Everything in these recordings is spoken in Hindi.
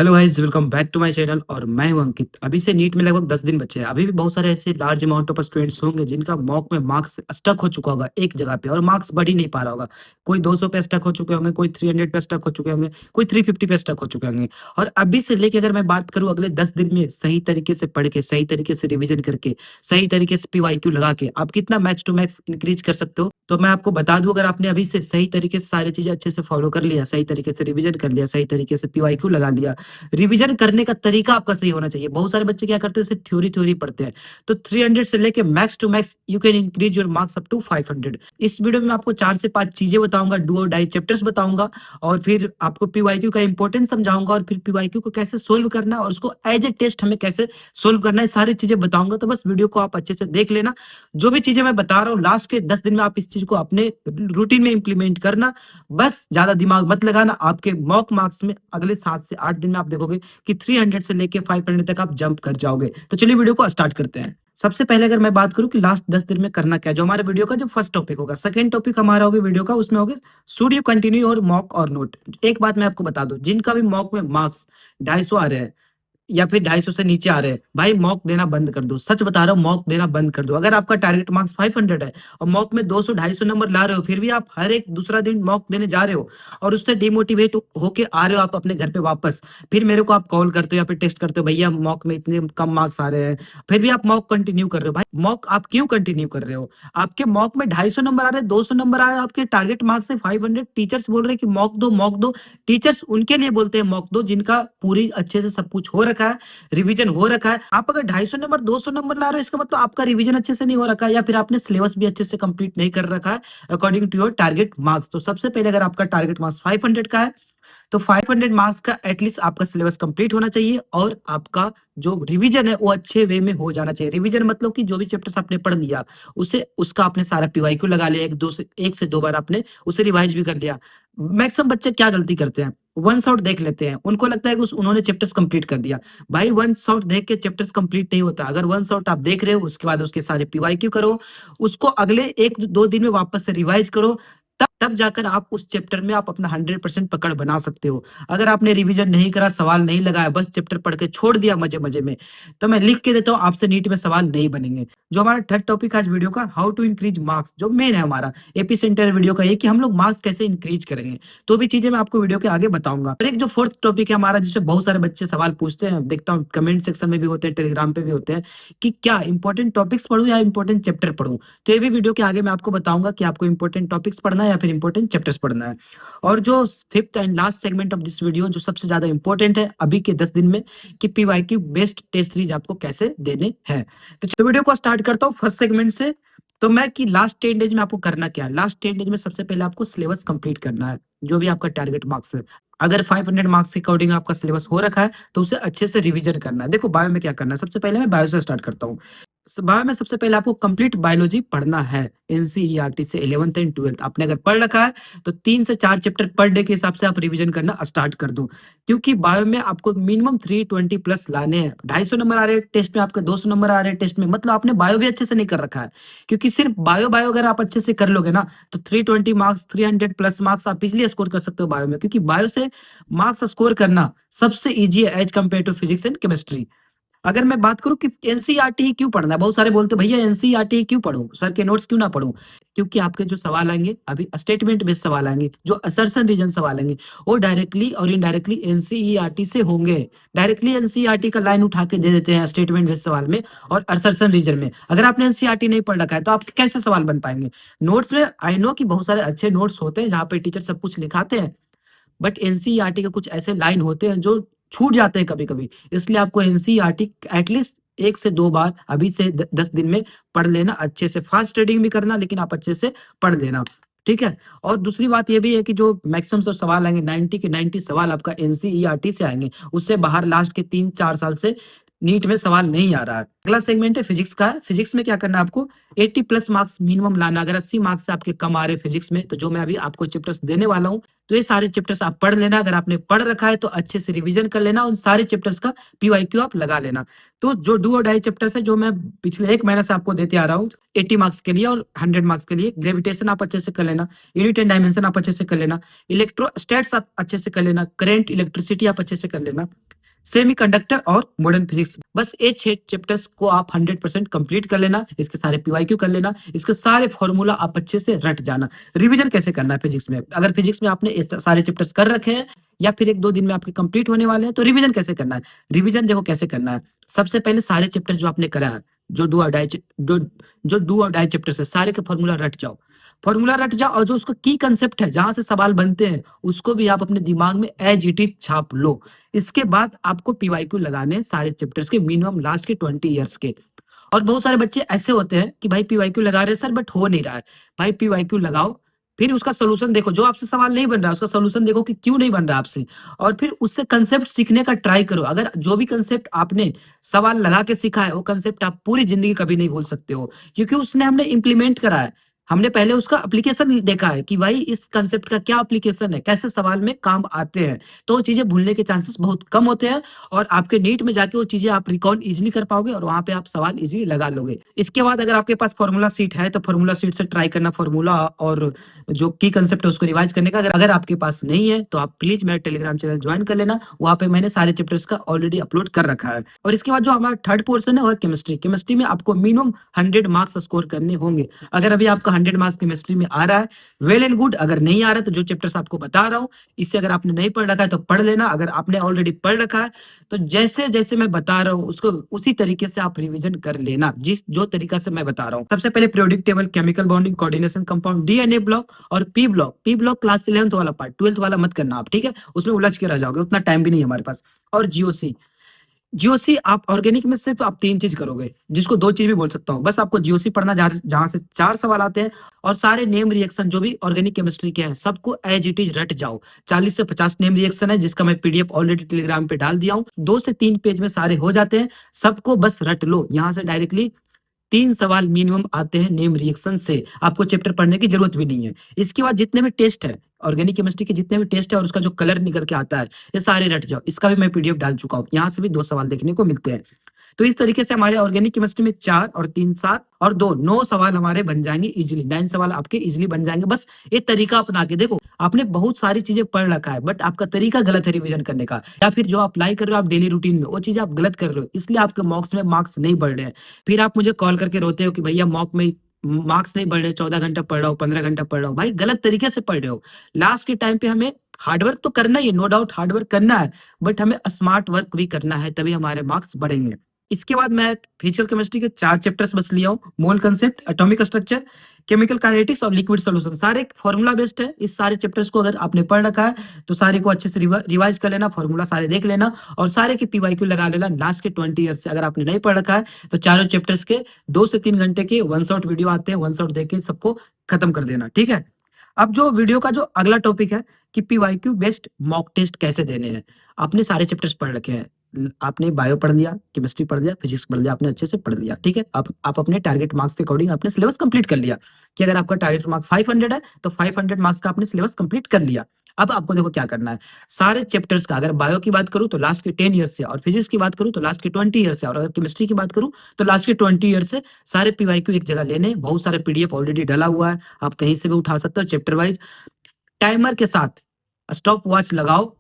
Hello guys, welcome back to my channel और मैं हूं अंकित। अभी से नीट में लगभग 10 दिन बचे हैं। अभी भी बहुत सारे ऐसे लार्ज अमाउंट ऑफ स्टूडेंट्स होंगे जिनका मॉक में मार्क्स स्टक हो चुका होगा एक जगह पे और मार्क्स बढ़ ही नहीं पा रहा होगा। कोई 200 पे स्टक हो चुके होंगे, कोई 300 पे स्टक हो चुके होंगे, कोई 350 पे स्टक हो चुके होंगे। और अभी से लेके अगर मैं बात करूं अगले 10 दिन में सही तरीके से पढ़ के, सही तरीके से रिवीजन करके, सही तरीके से पीवाईक्यू लगा के आप कितना मैक्स टू मैक्स इंक्रीज कर सकते हो, तो मैं आपको बता दूं। अगर आपने अभी से सही तरीके से सारी चीजें अच्छे से फॉलो कर लिया, सही तरीके से रिवीजन कर लिया, सही तरीके से पीवाईक्यू लगा लिया, रिवीजन करने का तरीका आपका सही होना चाहिए। बहुत सारे बच्चे क्या करते हैं, सिर्फ थ्योरी थ्योरी पढ़ते हैं। तो 300 से लेके max to max you can increase your marks up to 500। इस वीडियो में आपको 4 से 5 चीजें बताऊंगा, डू और डाई चैप्टर्स बताऊंगा, और फिर आपको पीवाईक्यू का इंपॉर्टेंस समझाऊंगा, और फिर पीवाईक्यू को कैसे सोल्व करना है और उसको एज ए टेस्ट हमें कैसे सोल्व करना है, सारी चीजें बताऊंगा। तो बस वीडियो को आप अच्छे से देख लेना। जो भी चीजें मैं बता रहा हूँ लास्ट के 10 दिन में आप इस चीज को अपने रूटीन में इंप्लीमेंट करना। बस ज्यादा दिमाग मत लगाना। आपके मॉक मार्क्स में अगले 7 से 8 दिन में आप देखोगे कि 300 से लेके 500 तक आप जंप कर जाओगे। तो चलिए वीडियो को स्टार्ट करते हैं। सबसे पहले अगर मैं बात करूं कि लास्ट 10 दिन में करना क्या है, जो हमारे वीडियो का जो फर्स्ट टॉपिक होगा, सेकंड टॉपिक हमारा होगा वीडियो का, उसमें होगा शुड यू कंटिन्यू और मॉक और नोट। एक बात मैं आपको बता दूं, जिनका भी मॉक में मार्क्स 250 आ रहे हैं या फिर 250 से नीचे आ रहे हैं, भाई मॉक देना बंद कर दो। सच बता रहा हूँ, मॉक देना बंद कर दो। अगर आपका टारगेट मार्क्स 500 है और मॉक में 200 250 नंबर ला रहे हो, फिर भी आप हर एक दूसरा दिन मॉक देने जा रहे हो और उससे डिमोटिवेट होके आ रहे हो आप अपने घर पे वापस, फिर मेरे को आप कॉल करते हो या फिर टेक्स्ट करते हो, भैया मॉक में इतने कम मार्क्स आ रहे हैं, फिर भी आप मॉक कंटिन्यू कर रहे हो। भाई मॉक आप क्यों कंटिन्यू कर रहे हो? आपके मॉक में 250 नंबर आ रहे हैं, 200 नंबर आ रहे हैं, आपके टारगेट मार्क्स है 500। टीचर्स बोल रहे हैं कि मॉक दो, मॉक दो। टीचर्स उनके लिए बोलते हैं मॉक दो जिनका पूरी अच्छे से सब कुछ हो रखा है, रिवीजन हो रखा है। आप अगर 250 नंबर 200 नंबर ला रहे हो, इसका मतलब आपका रिवीजन अच्छे से नहीं हो रखा है या फिर आपने सिलेबस भी अच्छे से कंप्लीट नहीं कर रखा है according to your target marks. तो सबसे पहले अगर आपका टारगेट मार्क्स 500 का है, तो 500 मार्क्स का एटलीस्ट आपका सिलेबस कंप्लीट होना चाहिए और आपका जो रिवीजन है वो अच्छे वे में हो जाना चाहिए। रिवीजन मतलब कि जो भी चैप्टर्स आपने पढ़ लिया उसे उसका आपने सारा पीवाईक्यू लगा लिया, एक से दो बार आपने उसे रिवाइज भी कर लिया। मैक्सिमम बच्चे क्या गलती करते हैं, वन शॉट देख लेते हैं, उनको लगता है कि उन्होंने चैप्टर्स कंप्लीट कर दिया। भाई वन शॉट देख के चैप्टर्स कंप्लीट नहीं होता। अगर वन शॉट आप देख रहे हो, उसके बाद उसके सारे पीवाईक्यू करो, उसको अगले एक दो दिन में वापस से रिवाइज करो, तब तब जाकर आप उस चैप्टर में आप अपना 100% पकड़ बना सकते हो। अगर आपने रिवीजन नहीं करा, सवाल नहीं लगाया, बस चैप्टर पढ़ के छोड़ दिया मजे मजे में, तो मैं लिख के देता हूँ आपसे नीट में सवाल नहीं बनेंगे। जो हमारा थर्ड टॉपिक आज वीडियो का, हाउ टू इंक्रीज मार्क्स, जो मेन है हमारा एपी सेंटर वीडियो का, ये कि हम लोग मार्क्स कैसे इंक्रीज करेंगे, तो भी चीजें मैं आपको वीडियो के आगे बताऊंगा। और एक जो फोर्थ टॉपिक है हमारा, जिसपे बहुत सारे बच्चे सवाल पूछते हैं, देखता हूँ कमेंट सेक्शन में भी होते हैं, टेलीग्राम पे भी होते हैं, कि क्या इंपॉर्टेंट टॉपिक्स पढ़ूं या इंपॉर्टेंट चैप्टर पढ़ूं। तो ये भी वीडियो के आगे मैं आपको बताऊंगा कि आपको इंपॉर्टेंट टॉपिक्स पढ़ना है या फिर इंपॉर्टेंट चैप्टर्स पढ़ना है। और जो fifth and last segment of this video, जो सबसे ज्यादा इंपॉर्टेंट है अभी के 10 दिन में, कि पीवाईक्यू बेस्ट टेस्ट सीरीज आपको कैसे देने हैं। तो वीडियो को स्टार्ट करता हूँ फर्स्ट सेगमेंट से। तो मैं कि लास्ट 10 डेज में आपको करना क्या है, लास्ट 10 डेज में सबसे पहले आपको सिलेबस कंप्लीट करना है, जो भी आपका टारगेट मार्क्स है। अगर 500 मार्क्स के अकॉर्डिंग आपका सिलेबस हो रखा है तो उसे अच्छे से रिवीजन करना है। देखो बायो में क्या करना है, सबसे पहले मैं बायो से स्टार्ट करता हूँ। बायो में सबसे पहले आपको कंप्लीट बायोलॉजी पढ़ना है, एनसीईआरटी से 11th एंड 12th आपने अगर पढ़ रखा है तो 3 से 4 चैप्टर पर डे के हिसाब से आप रिवीजन करना स्टार्ट कर दो। क्योंकि बायो में आपको मिनिमम 320 प्लस लाने हैं। 250 नंबर आ रहे हैं टेस्ट में, आपके 200 नंबर आ रहे हैं टेस्ट में, मतलब आपने बायो भी अच्छे से नहीं कर रखा है। क्योंकि सिर्फ बायो बायो अगर आप अच्छे से कर लोगे ना, तो 320 मार्क्स, 300 प्लस मार्क्स आप इजिली स्कोर कर सकते हो बायो में। क्योंकि बायो से मार्क्स स्कोर करना सबसे ईजी है as compare to physics and chemistry. अगर मैं बात करूं कि एनसीईआरटी ही क्यों पढ़ना है, बहुत सारे बोलते हैं भैया एनसीईआरटी ही क्यों पढूं, सर के नोट्स क्यों ना पढूं। क्योंकि आपके जो सवाल आएंगे अभी स्टेटमेंट बेस्ड सवाल आएंगे, जो असर्शन रीजन सवाल आएंगे, वो डायरेक्टली और इनडायरेक्टली एनसीईआरटी से होंगे। डायरेक्टली एनसीईआरटी का लाइन उठा के दे देते हैं स्टेटमेंट बेस्ड सवाल में और असर्शन रीजन में। अगर आपने एनसीईआरटी नहीं पढ़ रखा है तो आपके कैसे सवाल बन पाएंगे नोट्स में। आई नो कि बहुत सारे अच्छे नोट्स होते हैं जहाँ पे टीचर सब कुछ लिखाते हैं, बट एनसीईआरटी के कुछ ऐसे लाइन होते हैं जो छूट जाते हैं कभी-कभी। इसलिए आपको एनसीईआरटी एटलीस्ट 1 से 2 बार अभी से 10 दिन में पढ़ लेना अच्छे से। फास्ट रीडिंग भी करना, लेकिन आप अच्छे से पढ़ लेना, ठीक है? और दूसरी बात ये भी है कि जो मैक्सिमम जो सवाल आएँगे 90 के 90 सवाल आपका एनसीईआरटी से आएँगे। उससे बाहर लास्ट के 3-4 साल से नीट में सवाल नहीं आ रहा है। अगला सेगमेंट है फिजिक्स का। फिजिक्स में क्या करना है आपको, 80 प्लस मार्क्स मिनिमम लाना। अगर 80 मार्क्स से आपके कम आ रहे हैं फिजिक्स में, तो जो मैं अभी आपको चैप्टर्स देने वाला हूँ, तो ये सारे चैप्टर्स आप पढ़ लेना। अगर आपने पढ़ रखा है तो अच्छे से रिवीजन कर लेना, उन सारे चैप्टर्स का पीवाईक्यू आप लगा लेना। तो जो डू और डाई चैप्टर्स है, जो मैं पिछले 1 महीने से आपको देते आ रहा हूँ, 80 मार्क्स के लिए और 100 मार्क्स के लिए। ग्रेविटेशन आप अच्छे से कर लेना, यूनिट एंड डायमेंशन आप अच्छे से कर लेना, इलेक्ट्रोस्टैट्स आप अच्छे से कर लेना, करंट इलेक्ट्रिसिटी आप अच्छे से कर लेना। सेमीकंडक्टर और मॉडर्न फिजिक्स। बस ये 6 चैप्टर्स को आप 100% कंप्लीट कर लेना, इसके सारे पीवाईक्यू कर लेना, इसके सारे फॉर्मूला आप अच्छे से रट जाना। रिवीजन कैसे करना है फिजिक्स में? अगर फिजिक्स में आपने सारे चैप्टर्स कर रखे हैं या फिर 1-2 दिन में आपके कंप्लीट होने वाले हैं, तो रिवीजन कैसे करना है? रिवीजन देखो कैसे करना है। सबसे पहले सारे चैप्टर जो आपने करा है, जो डू और डाई चैप्टर्स है, सारे के फॉर्मूला रट जाओ। फॉर्मूला रट जाओ और जो उसका की कांसेप्ट है, जहाँ से सवाल बनते हैं, उसको भी आप अपने दिमाग में एज़ इट इज़ छाप लो। इसके बाद आपको पीवाईक्यू लगाने हैं सारे चैप्टर्स के, मिनिमम लास्ट के 20 इयर्स के। और बहुत सारे बच्चे ऐसे होते हैं कि भाई पीवाईक्यू लगा रहे हैं सर, बट हो नहीं रहा है। भाई पीवाईक्यू लगाओ, फिर उसका सॉल्यूशन देखो, जो आपसे सवाल नहीं बन रहा है उसका सॉल्यूशन देखो कि क्यों नहीं बन रहा आपसे, और फिर उससे कांसेप्ट सीखने का ट्राई करो। अगर जो भी कांसेप्ट आपने सवाल लगा के सीखा है, वो कांसेप्ट आप पूरी जिंदगी कभी नहीं भूल सकते हो, क्योंकि उसने हमने इम्प्लीमेंट करा है। हमने पहले उसका एप्लीकेशन देखा है कि भाई इस कांसेप्ट का क्या एप्लीकेशन है, कैसे सवाल में काम आते हैं। तो वो चीजें भूलने के चांसेस बहुत कम होते हैं, और आपके नीट में जाके वो चीजें आप रिकॉल इजीली कर पाओगे, और वहां पे आप सवाल इजीली लगा लोगे। इसके बाद अगर आपके पास फॉर्मूला सीट है, तो फॉर्मूला सीट से ट्राई करना फॉर्मूला, और जो की कंसेप्ट है उसको रिवाइज करने का। अगर अगर आपके पास नहीं है, तो आप प्लीज मेरा टेलीग्राम चैनल ज्वाइन कर लेना, वहाँ पे मैंने सारे चैप्टर्स का ऑलरेडी अपलोड कर रखा है। और इसके बाद जो हमारा थर्ड पोर्शन है वो है केमिस्ट्री। केमिस्ट्री में आपको मिनिमम 100 मार्क्स स्कोर करने होंगे। अगर अभी आपका 100 मार्क्स केमिस्ट्री में आ रहा है, वेल एंड गुड। अगर नहीं आ रहा है, तो जो चैप्टर्स आपको बता रहा हूँ, इससे अगर आपने नहीं पढ़ रखा है तो पढ़ लेना। अगर आपने ऑलरेडी पढ़ रखा है, तो जैसे जैसे मैं बता रहा हूँ उसको उसी तरीके से आप रिवीजन कर लेना, जिस जो तरीका से मैं बता रहा हूँ। सबसे पहले periodic table, chemical bonding, coordination, compound, DNA block और P block. P block class 11th वाला पार्ट, 12th वाला मत करना आप, ठीक है? उसमें उलझ के रह जाओगे, उतना टाइम भी नहीं है हमारे पास। और जीओसी, जीओसी आप ऑर्गेनिक में सिर्फ आप 3 चीज करोगे, जिसको 2 चीज भी बोल सकता हूँ। बस आपको जीओसी पढ़ना, जहाँ से 4 सवाल आते हैं, और सारे नेम रिएक्शन जो भी ऑर्गेनिक केमिस्ट्री के हैं, सबको एज इट इज रट जाओ। 40 से 50 नेम रिएक्शन है, जिसका मैं पीडीएफ ऑलरेडी टेलीग्राम पे डाल दिया हूँ। 2 से 3 पेज में सारे हो जाते हैं, सबको बस रट लो। यहाँ से डायरेक्टली 3 सवाल मिनिमम आते हैं नेम रिएक्शन से, आपको चैप्टर पढ़ने की जरूरत भी नहीं है। इसके बाद जितने भी टेस्ट है, ऑर्गेनिक केमिस्ट्री के जितने भी टेस्ट है, और उसका जो कलर निकल के आता है, ये सारे रट जाओ। इसका भी मैं पीडीएफ डाल चुका हूँ, यहाँ से भी 2 सवाल देखने को मिलते हैं। तो इस तरीके से हमारे ऑर्गेनिक केमिस्ट्री में 4 और 3 7 और 2 9 सवाल हमारे बन जाएंगे इजीली। 9 सवाल आपके इजीली बन जाएंगे। बस ये तरीका अपना के देखो। आपने बहुत सारी चीजें पढ़ रखा है, बट आपका तरीका गलत है रिवीजन करने का, या फिर जो अप्लाई कर रहे हो आप डेली रूटीन में, वो चीज आप गलत कर रहे हो, इसलिए आपके मॉक्स में मार्क्स नहीं बढ़ रहे हैं। फिर आप मुझे कॉल करके रोते हो कि भैया मॉक में मार्क्स नहीं बढ़ रहे, 14 घंटा पढ़ रहा हूँ, 15 घंटा पढ़ रहा हूँ। भाई गलत तरीके से पढ़ रहे हो। लास्ट के टाइम पे हमें हार्डवर्क तो करना ही है, नो डाउट हार्डवर्क करना है, बट हमें स्मार्ट वर्क भी करना है, तभी हमारे मार्क्स बढ़ेंगे। इसके बाद मैं फिजिकल केमिस्ट्री के 4 चैप्टर्स बस लिया हूँ। मोल concept, atomic structure, chemical kinetics और लिक्विड सॉल्यूशन। सारे फॉर्मूला बेस्ड है। इस सारे चैप्टर्स को अगर आपने पढ़ रखा है, तो सारे को अच्छे से रिवाइज कर लेना, फॉर्मूला सारे देख लेना, और सारे के पीवाईक्यू लगा लेना लास्ट के 20 ईयर्स से। अगर आपने नहीं पढ़ रखा है, तो चारों चैप्टर्स के 2 से 3 घंटे के वन शॉट वीडियो आते हैं, वन शॉट देख के सबको खत्म कर देना, ठीक है? अब जो वीडियो का जो अगला टॉपिक है कि पीवाईक्यू बेस्ड मॉक टेस्ट कैसे देने हैं। आपने सारे चैप्टर्स पढ़ रखे हैं, आपने बायो पढ़ लिया, केमिस्ट्री पढ़ लिया, फिजिक्स पढ़ लिया, आपने अच्छे से पढ़ लिया, ठीक है? आप अपने टारगेट मार्क्स के अकॉर्डिंग आपने सिलेबस कंप्लीट कर लिया, कि अगर आपका टारगेट मार्क 500 है, तो 500 मार्क्स का आपने सिलेबस कंप्लीट कर लिया। अब आपको देखो क्या करना है। सारे चैप्टर्स का, अगर बायो की बात करूँ तो लास्ट के 10 ईयर्स से, और फिजिक्स की बात करूँ तो लास्ट के 20 ईयर्स से, और अगर केमिस्ट्री की बात करूँ तो लास्ट के 20 ईयर्स से सारे पीवाईक्यू एक जगह लेने। बहुत सारे पीडीएफ ऑलरेडी डला हुआ है, आप कहीं से भी उठा सकते हो चैप्टर वाइज। टाइमर के साथ स्टॉप वॉच लगाओ।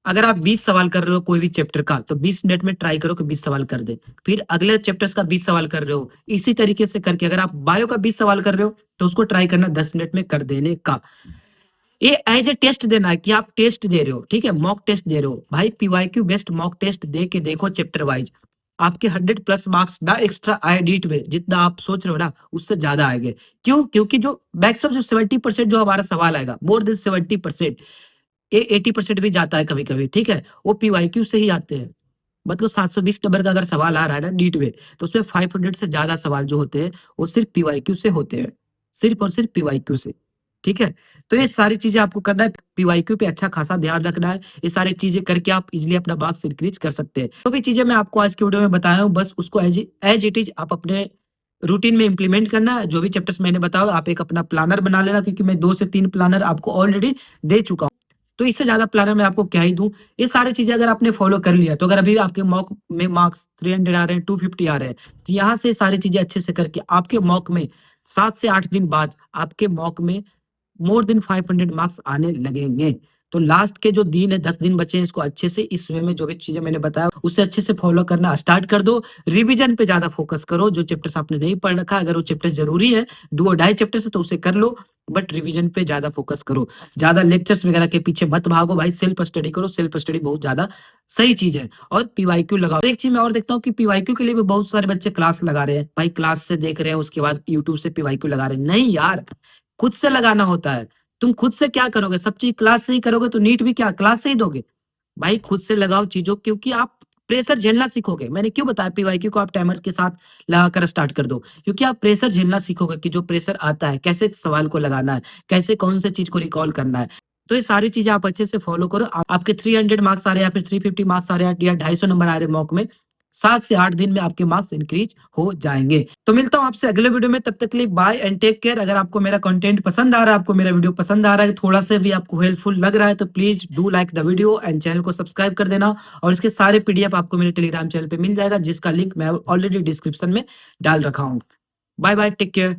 अगर आप 20 सवाल कर रहे हो कोई भी चैप्टर का, तो 20 मिनट में ट्राई करो कि 20 सवाल कर दे। फिर अगले चैप्टर्स का 20 सवाल कर रहे हो, इसी तरीके से करके अगर आप बायो का 20 सवाल कर रहे हो, तो उसको ट्राई करना 10 मिनट में कर देने का। ये एज ए टेस्ट देना है कि आप टेस्ट दे रहे हो, ठीक है? मॉक टेस्ट दे रहे हो। भाई पीवाईक्यू बेस्ड मॉक टेस्ट दे के देखो चैप्टर वाइज, आपके 100 प्लस मार्क्स ना एक्स्ट्रा आए नीट में, जितना आप सोच रहे हो ना उससे ज्यादा आएंगे। क्यों? क्योंकि जो मैक्सिमम जो 70% जो हमारा सवाल आएगा, मोर देन 70%, ये 80% भी जाता है कभी-कभी, ठीक है? वो पीवाईक्यू से ही आते हैं। मतलब 720 नंबर का अगर सवाल आ रहा है ना नीट में, तो उसमें 500 से ज़्यादा सवाल जो होते हैं, वो सिर्फ़ पीवाईक्यू से होते हैं। सिर्फ़ और सिर्फ़ पीवाईक्यू से, ठीक है? तो ये सारी चीज़ें आपको करना है, पीवाईक्यू पे अच्छा खासा ध्यान रखना है। ये सारी चीज़ें करके आप इज़िली अपना मार्क्स इंक्रीज़ कर सकते हैं। जो भी चीज़ें मैं आपको आज की वीडियो में बताया हूँ, बस उसको एज़ इट इज़ आप अपने रूटीन में इम्प्लीमेंट करना है। जो भी चैप्टर्स मैंने बताया, आप एक अपना प्लानर बना लेना, क्योंकि मैं 2 से 3 प्लानर आपको ऑलरेडी दे चुका हूँ। तो इससे ज़्यादा प्लानर मैं आपको क्या ही दूँ। ये सारी चीज़ें अगर आपने फ़ॉलो कर लिया, तो अगर अभी आपके मॉक में मार्क्स 300 आ रहे हैं, 250 आ रहे हैं, तो यहाँ से सारी चीज़ें अच्छे से करके आपके मॉक में 7 से 8 दिन बाद आपके मॉक में मोर देन 500 मार्क्स आने लगेंगे। तो लास्ट के जो दिन है 10 दिन बचे हैं इसको अच्छे से इस वे में जो भी चीज़ें मैंने बताया उसे अच्छे से फ़ॉलो करना स्टार्ट कर दो। रिवीजन पे ज़्यादा फ़ोकस करो, जो चैप्टर्स आपने नहीं पढ़ रखा अगर वो चैप्टर ज़रूरी है, 2 और ढाई चैप्टर्स है तो उसे कर लो, बट रिवीजन पे ज़्यादा फ़ोकस करो। ज़्यादा लेक्चर्स वगैरह के पीछे मत भागो भाई, सेल्फ स्टडी करो, सेल्फ स्टडी बहुत ज़्यादा सही चीज़ है और पीवाईक्यू लगाओ। एक चीज़ मैं और देखता हूँ कि पीवाईक्यू के लिए भी बहुत सारे बच्चे क्लास लगा रहे हैं। भाई क्लास से देख रहे हैं उसके बाद यूट्यूब से पीवाईक्यू लगा रहे हैं। नहीं यार, खुद से लगाना होता है। तुम खुद से क्या करोगे? सब चीज़ क्लास से ही करोगे तो नीट भी क्या क्लास से ही दोगे? भाई खुद से लगाओ चीज़ों क्योंकि आप प्रेशर झेलना सीखोगे। मैंने क्यों बताया पीवाईक्यू को आप टाइमर के साथ लगाकर स्टार्ट कर दो, क्योंकि आप प्रेशर झेलना सीखोगे कि जो प्रेशर आता है, कैसे सवाल को लगाना है, कैसे कौन-से चीज़ को रिकॉल करना है। तो ये सारी चीज़ें आप अच्छे से फ़ॉलो करो। आपके 300 मार्क्स आ रहे हैं या फिर 350 मार्क्स आ रहे हैं या 250 नंबर आ रहे हैं मॉक में, 7 से 8 दिन में आपके मार्क्स इंक्रीज़ हो जाएँगे। तो मिलता हूँ आपसे अगले वीडियो में, तब तक के लिए बाय एंड टेक केयर। अगर आपको मेरा कंटेंट पसंद आ रहा है, आपको मेरा वीडियो पसंद आ रहा है, थोड़ा-सा भी आपको हेल्पफुल लग रहा है तो please do like the video and channel को सब्सक्राइब कर देना और इसके सारे पीडीएफ आपको मेरे टेलीग्राम चैनल पे मिल जाएगा जिसका लिंक मैं ऑलरेडी डिस्क्रिप्शन में डाल रखा हूँ। Bye bye, take care.